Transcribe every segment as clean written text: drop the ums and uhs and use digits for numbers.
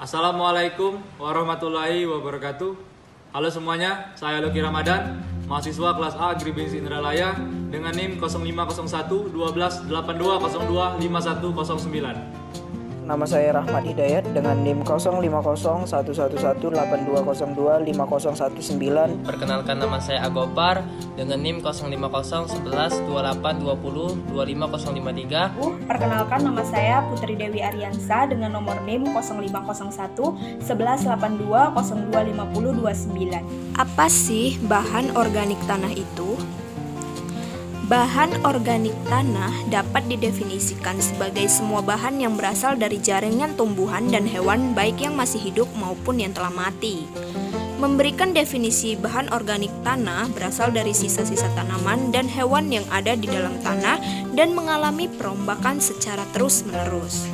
Assalamualaikum warahmatullahi wabarakatuh. Halo semuanya, saya Lucky Ramadan, mahasiswa kelas A Agribis Indralaya dengan NIM 0501 12 82 02 5109. Nama saya Rahmat Hidayat dengan NIM 050 111 8202 5019. Perkenalkan, nama saya Agopar dengan NIM 050 11 28 20 25053. Perkenalkan, nama saya Putri Dewi Ariansa dengan nomor NIM 0501 11 82 02 5029. Apa sih bahan organik tanah itu? Bahan organik tanah dapat didefinisikan sebagai semua bahan yang berasal dari jaringan tumbuhan dan hewan baik yang masih hidup maupun yang telah mati. Memberikan definisi bahan organik tanah berasal dari sisa-sisa tanaman dan hewan yang ada di dalam tanah dan mengalami perombakan secara terus-menerus.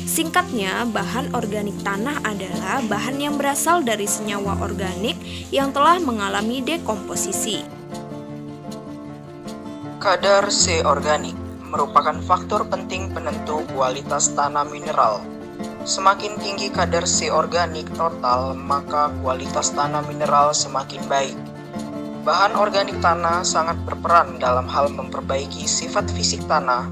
Singkatnya, bahan organik tanah adalah bahan yang berasal dari senyawa organik yang telah mengalami dekomposisi. Kadar C organik merupakan faktor penting penentu kualitas tanah mineral. Semakin tinggi kadar C organik total, maka kualitas tanah mineral semakin baik. Bahan organik tanah sangat berperan dalam hal memperbaiki sifat fisik tanah,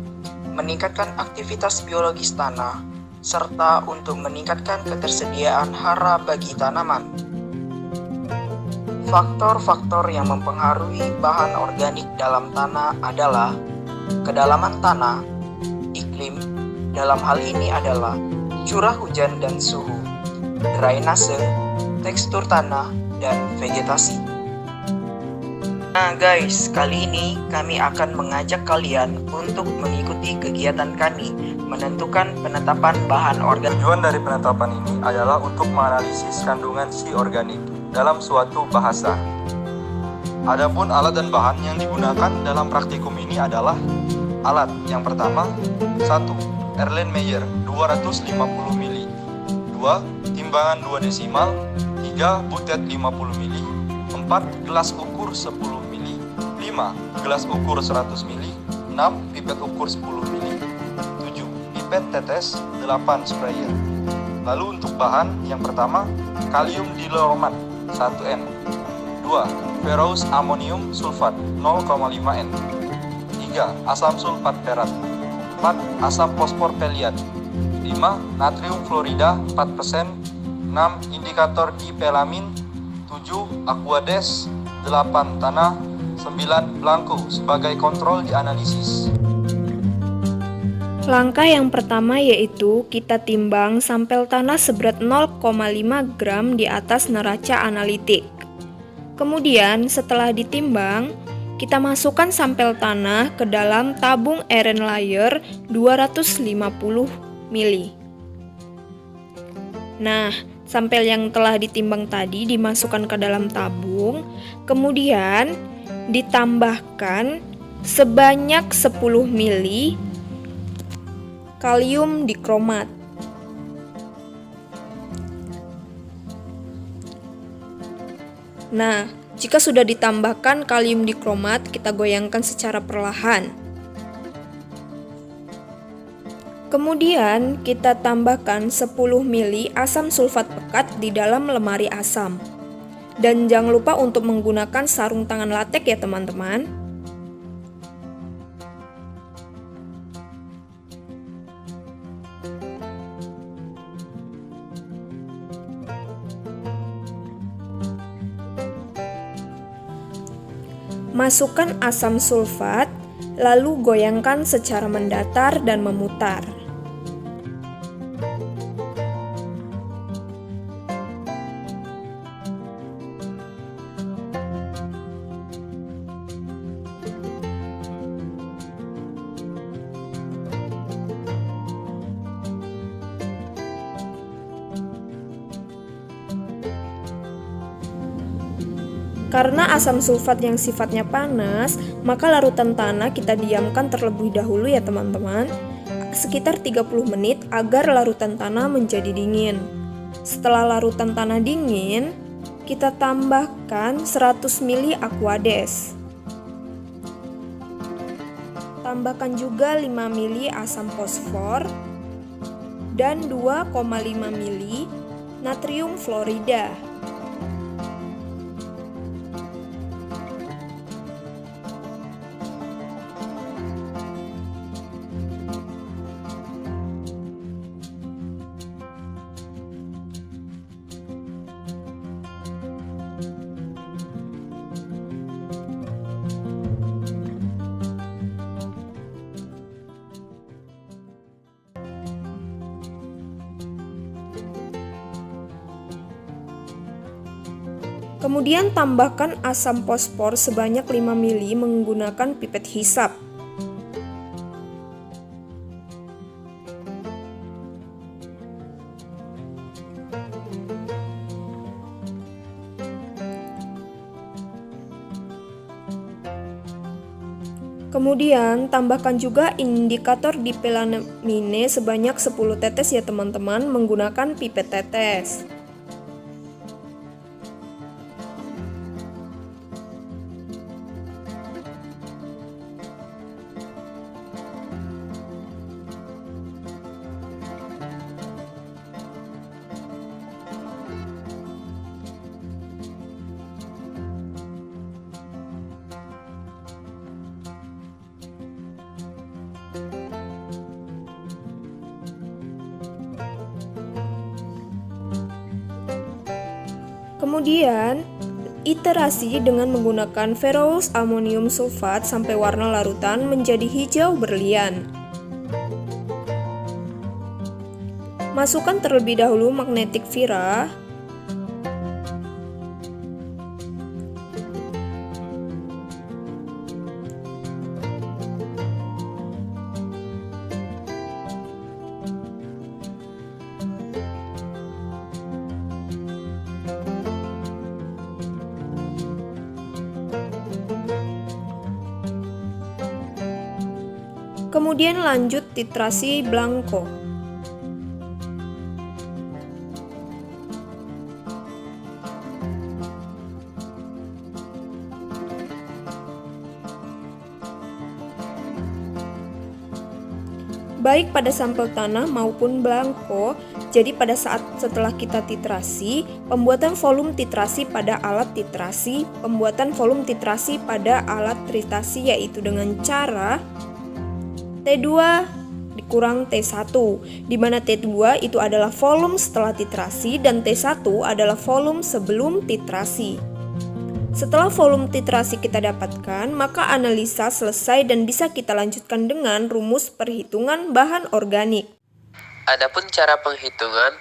meningkatkan aktivitas biologis tanah, serta untuk meningkatkan ketersediaan hara bagi tanaman. Faktor-faktor yang mempengaruhi bahan organik dalam tanah adalah kedalaman tanah, iklim, dalam hal ini adalah curah hujan dan suhu, drainase, tekstur tanah, dan vegetasi. Nah guys, kali ini kami akan mengajak kalian untuk mengikuti kegiatan kami menentukan penetapan bahan organik. Tujuan dari penetapan ini adalah untuk menganalisis kandungan si organik dalam suatu bahasa. Adapun alat dan bahan yang digunakan dalam praktikum ini adalah alat yang pertama 1. Erlenmeyer 250 mili, 2. Timbangan 2 desimal, 3. Butet 50 mili, 4. Gelas ukur 10 mili, 5. Gelas ukur 100 mili, 6. Pipet ukur 10 mili, 7. Pipet tetes, 8. Sprayer. Lalu untuk bahan yang pertama, kalium dilomat 1N, 2. Ferrous amonium sulfat 0,5 N, 3. Asam sulfat perat, 4. Asam fosfor peliat, 5. Natrium fluorida 4%, 6. Indikator dipelamin, 7. Aquades, 8. Tanah, 9. Blanco sebagai kontrol dianalisis. Langkah yang pertama yaitu kita timbang sampel tanah seberat 0,5 gram di atas neraca analitik. Kemudian setelah ditimbang, kita masukkan sampel tanah ke dalam tabung Erlenmeyer 250 mili. Nah, sampel yang telah ditimbang tadi dimasukkan ke dalam tabung, kemudian ditambahkan sebanyak 10 mili kalium dikromat. Nah, jika sudah ditambahkan kalium dikromat, kita goyangkan secara perlahan. Kemudian kita tambahkan 10 mili asam sulfat pekat di dalam lemari asam. Dan jangan lupa untuk menggunakan sarung tangan latek ya teman-teman. Masukkan asam sulfat, lalu goyangkan secara mendatar dan memutar. Karena asam sulfat yang sifatnya panas, maka larutan tanah kita diamkan terlebih dahulu ya teman-teman, sekitar 30 menit agar larutan tanah menjadi dingin. Setelah larutan tanah dingin, kita tambahkan 100 ml Aquades. Tambahkan juga 5 ml asam fosfor dan 2,5 mili natrium fluorida. Kemudian tambahkan asam fosfor sebanyak 5 mili menggunakan pipet hisap. Kemudian tambahkan juga indikator dipelamine sebanyak 10 tetes ya teman-teman menggunakan pipet tetes. Kemudian, iterasi dengan menggunakan ferrous amonium sulfat sampai warna larutan menjadi hijau berlian. Masukkan terlebih dahulu magnetic vira. Kemudian lanjut titrasi blanco. Baik pada sampel tanah maupun blanco, jadi pada saat setelah kita titrasi, pembuatan volume titrasi pada alat titrasi, pembuatan volume titrasi pada alat tritasi yaitu dengan cara T2 dikurang T1, di mana T2 itu adalah volume setelah titrasi dan T1 adalah volume sebelum titrasi. Setelah volume titrasi kita dapatkan, maka analisa selesai dan bisa kita lanjutkan dengan rumus perhitungan bahan organik. Adapun cara penghitungan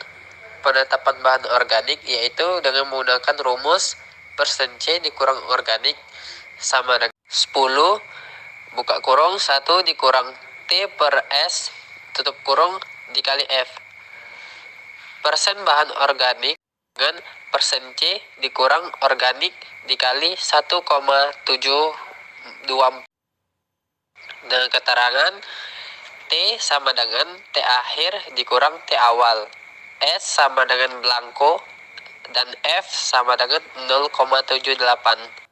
penetapan bahan organik yaitu dengan menggunakan rumus persen C dikurang organik sama dengan 10 buka kurung 1 dikurang T per S tutup kurung dikali F. Persen bahan organik dengan persen C dikurang organik dikali 1,724 dengan keterangan T sama dengan T akhir dikurang T awal, S sama dengan blanco, dan F sama dengan 0,78.